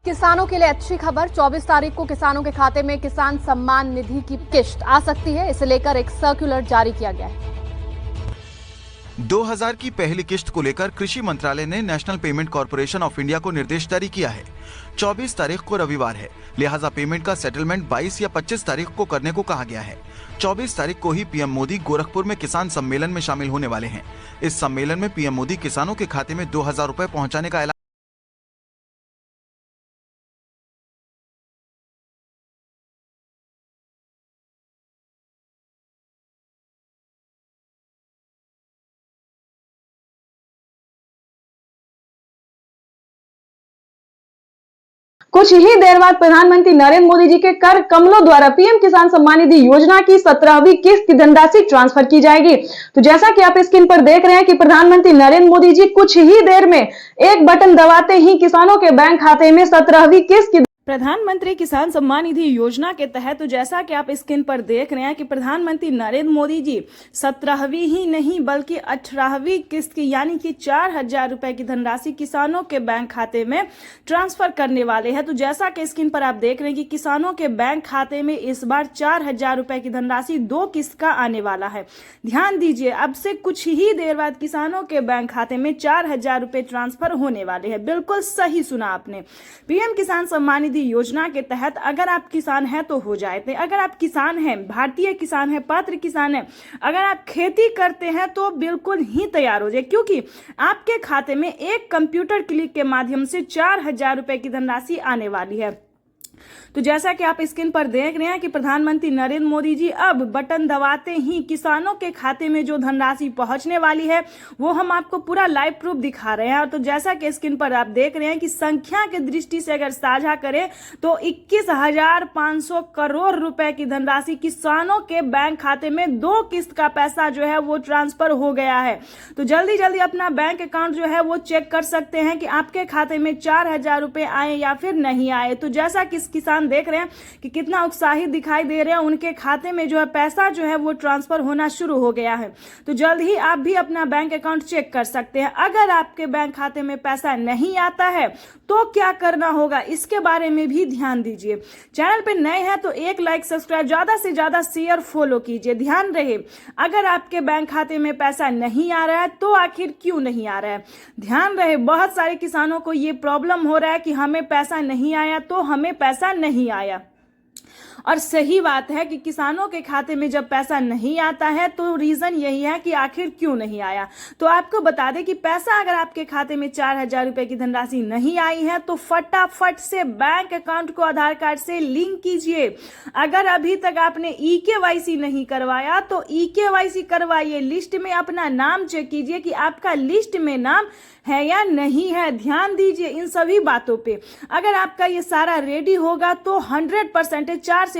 किसानों के लिए अच्छी खबर, 24 तारीख को किसानों के खाते में किसान सम्मान निधि की किश्त आ सकती है। इसे लेकर एक सर्कुलर जारी किया गया है। 2000 की पहली किश्त को लेकर कृषि मंत्रालय ने national payment corporation of India को निर्देश जारी किया है। 24 तारीख को रविवार है, लिहाजा पेमेंट का सेटलमेंट 22 या 25 तारीख को करने को कहा गया है। 24 तारीख को ही पीएम मोदी गोरखपुर में किसान सम्मेलन में शामिल होने वाले हैं। इस सम्मेलन में पीएम मोदी किसानों के खाते में 2000 रुपए पहुंचाने का ऐलान। कुछ ही देर बाद प्रधानमंत्री नरेंद्र मोदी जी के कर कमलों द्वारा पीएम किसान सम्मान निधि योजना की 17वीं किस्त की धनराशि ट्रांसफर की जाएगी। तो जैसा कि आप स्क्रीन पर देख रहे हैं कि प्रधानमंत्री नरेंद्र मोदी जी कुछ ही देर में एक बटन दबाते ही किसानों के बैंक खाते में 17वीं किस्त की प्रधानमंत्री किसान सम्मान निधि योजना के तहत, तो जैसा कि आप स्क्रीन पर देख रहे हैं कि प्रधानमंत्री नरेंद्र मोदी जी 17वीं ही नहीं बल्कि 18वीं किस्त की यानी कि 4000 रुपए की धनराशि किसानों के बैंक खाते में ट्रांसफर करने वाले हैं। तो जैसा कि स्क्रीन पर आप देख रहे हैं कि किसानों के बैंक खाते में इस बार 4000 रुपए की धनराशि 2 किस्त का आने वाला है। ध्यान दीजिए, अब से कुछ ही देर बाद किसानों के बैंक खाते में 4000 रुपए ट्रांसफर होने वाले हैं। बिल्कुल सही सुना आपने। पीएम किसान सम्मान निधि योजना के तहत अगर आप किसान हैं तो हो जाते, अगर आप किसान हैं, भारतीय किसान हैं, पात्र किसान हैं, अगर आप खेती करते हैं तो बिल्कुल ही तैयार हो जाए, क्योंकि आपके खाते में एक कंप्यूटर क्लिक के माध्यम से 4000 रुपए की धनराशि आने वाली है। तो जैसा कि आप स्क्रीन पर देख रहे हैं कि प्रधानमंत्री नरेंद्र मोदी जी अब बटन दबाते ही किसानों के खाते में जो धनराशि पहुंचने वाली है वो हम आपको पूरा लाइव प्रूफ दिखा रहे हैं। तो जैसा कि स्क्रीन पर आप देख रहे हैं कि संख्या के दृष्टि से अगर साझा करें तो 21,500 करोड़ रुपए की धनराशि किसानों के बैंक खाते में 2 किस्त का पैसा जो है वो ट्रांसफर हो गया है। तो जल्दी जल्दी अपना बैंक अकाउंट जो है वो चेक कर सकते हैं कि आपके खाते में 4000 रुपए आए या फिर नहीं आए। तो जैसा कि किसान देख रहे हैं कि कितना उत्साहित दिखाई दे रहे हैं, उनके खाते में जो है पैसा जो है वो ट्रांसफर होना शुरू हो गया है। तो जल्द ही आप भी अपना बैंक अकाउंट चेक कर सकते हैं। अगर आपके बैंक खाते में पैसा नहीं आता है तो क्या करना होगा, इसके बारे में भी ध्यान दीजिए। चैनल पे नए हैं तो एक लाइक, सब्सक्राइब, ज्यादा से ज्यादा शेयर, फॉलो कीजिए। ध्यान रहे, अगर आपके बैंक खाते में पैसा नहीं आ रहा है तो आखिर क्यों नहीं आ रहा है। ध्यान रहे, बहुत सारे किसानों को ये प्रॉब्लम हो रहा है कि हमें पैसा नहीं आया तो हमें पैसा नहीं आया। और सही बात है कि किसानों के खाते में जब पैसा नहीं आता है तो रीजन यही है कि आखिर क्यों नहीं आया। तो आपको बता दें कि पैसा अगर आपके खाते में 4000 रुपए की धनराशि नहीं आई है तो फटाफट से बैंक अकाउंट को आधार कार्ड से लिंक कीजिए। अगर अभी तक आपने EKYC नहीं करवाया तो EKYC करवाइए। लिस्ट में अपना नाम चेक कीजिए कि आपका लिस्ट में नाम है या नहीं है। ध्यान दीजिए इन सभी बातों पे। अगर आपका ये सारा रेडी होगा तो 100% 4 से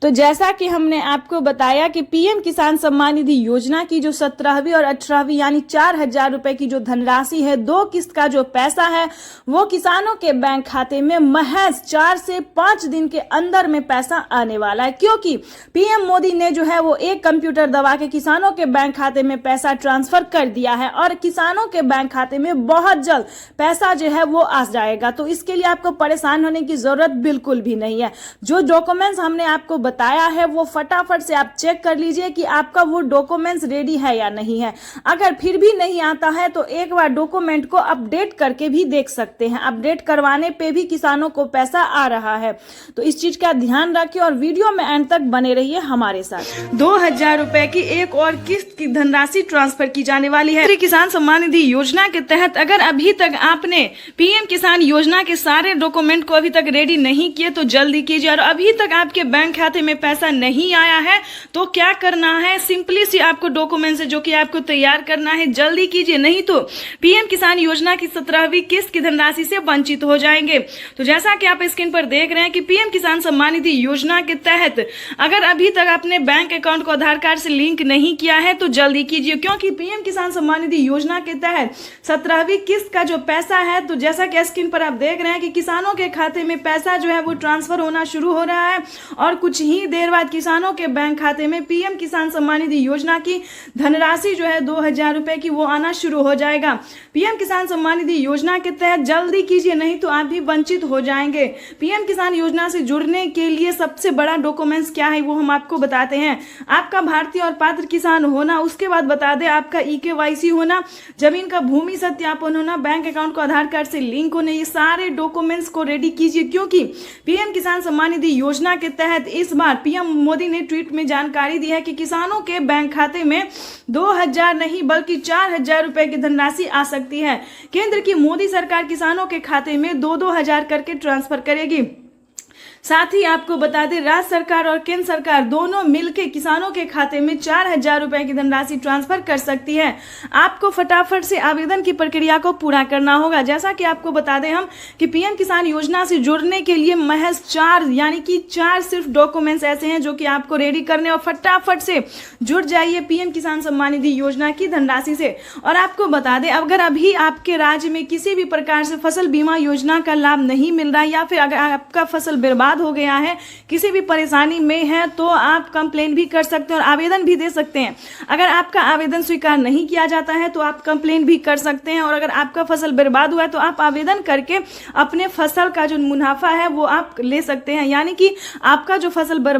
तो जैसा कि हमने आपको बताया कि पीएम किसान सम्मान निधि योजना की जो 17वीं और 18वीं यानी 4000 रुपए की जो धनराशि है, 2 किस्त का जो पैसा है वो किसानों के बैंक खाते में महज 4 से 5 दिन के अंदर में पैसा आने वाला है, क्योंकि पीएम मोदी ने जो है वो एक कंप्यूटर दबा के किसानों के बैंक खाते में पैसा ट्रांसफर कर दिया है और किसानों के बैंक खाते में बहुत जल्द पैसा जो है वो आ जाएगा। तो इसके लिए आपको परेशान होने की जरूरत बिल्कुल भी नहीं है। जो डॉक्यूमेंट्स हमने आपको बताया है वो फटाफट से आप चेक कर लीजिए कि आपका वो डॉक्यूमेंट्स रेडी है या नहीं है। अगर फिर भी नहीं आता है तो एक बार डॉक्यूमेंट को अपडेट करके भी देख सकते हैं। अपडेट करवाने पे भी किसानों को पैसा आ रहा है। तो इस चीज का ध्यान रखिए और वीडियो में एंड तक बने रहिए हमारे साथ। 2000 रुपए की एक और किस्त की धनराशि ट्रांसफर की जाने वाली है किसान सम्मान निधि योजना के तहत। अगर अभी तक आपने पीएम किसान योजना के सारे डॉक्यूमेंट को अभी तक रेडी नहीं किए तो जल्दी कीजिए। और अभी तक आपके बैंक खाते में पैसा नहीं आया है तो क्या करना है, सिंपली सी आपको डॉक्यूमेंट्स जो कि आपको तैयार करना है, जल्दी कीजिए, नहीं तो पीएम किसान योजना की 17वीं किस्त की धनराशि से वंचित हो जाएंगे। तो जैसा कि आप स्क्रीन पर देख रहे हैं कि पीएम किसान सम्मान निधि योजना के तहत अगर अभी तक आपने बैंक अकाउंट को आधार कार्ड से लिंक नहीं किया है तो जल्दी कीजिए, क्योंकि पीएम किसान सम्मान निधि योजना के तहत 17वीं किस्त का जो पैसा है, तो जैसा कि स्क्रीन पर आप देख रहे हैं कि किसानों के खाते में पैसा जो है वो ट्रांसफर होना शुरू हो रहा है और कुछ कुछ ही देर बाद किसानों के बैंक खाते में पीएम किसान सम्मान निधि योजना की धनराशि जो है 2000 रुपए की वो आना शुरू हो जाएगा। पीएम किसान सम्मान निधि योजना के तहत जल्दी कीजिए, नहीं तो आप भी वंचित हो जाएंगे। पीएम किसान योजना से जुड़ने के लिए सबसे बड़ा डॉक्यूमेंट्स क्या है वो हम आपको बताते हैं। आपका भारतीय और पात्र किसान होना, उसके बाद बता दें आपका EKYC होना, जमीन का भूमि सत्यापन होना, बैंक अकाउंट को आधार कार्ड से लिंक होने, ये सारे डॉक्यूमेंट्स को रेडी कीजिए, क्योंकि पीएम किसान सम्मान निधि योजना के तहत इस बार पीएम मोदी ने ट्वीट में जानकारी दी है कि किसानों के बैंक खाते में 2000 नहीं बल्कि 4000 रुपए की धनराशि आ सकती है। केंद्र की मोदी सरकार किसानों के खाते में 2-2 हजार करके ट्रांसफर करेगी। साथ ही आपको बता दें राज्य सरकार और केंद्र सरकार दोनों मिलकर किसानों के खाते में 4000 रुपए की धनराशि ट्रांसफर कर सकती है। आपको फटाफट से आवेदन की प्रक्रिया को पूरा करना होगा। जैसा कि आपको बता दें हम कि पीएम किसान योजना से जुड़ने के लिए महज 4 सिर्फ डॉक्यूमेंट्स ऐसे हैं जो कि आपको रेडी करने, और फटाफट से जुड़ जाइए पीएम किसान सम्मान निधि योजना की धनराशि से। और आपको बता दें अगर अभी आपके राज्य में किसी भी प्रकार से फसल बीमा योजना का लाभ नहीं मिल रहा है, या फिर अगर आपका फसल बर्बाद हो गया है, किसी भी परेशानी में है, तो आप कंप्लेन भी कर सकते हैं और आवेदन भी दे सकते हैं। अगर आपका आवेदन स्वीकार नहीं किया जाता है तो आप कंप्लेन भी कर सकते हैं, और अगर आपका फसल बर्बाद हुआ है तो आप आवेदन करके अपने फसल का जो मुनाफा है वो आप ले सकते हैं, यानी कि आपका जो फसल बर्बाद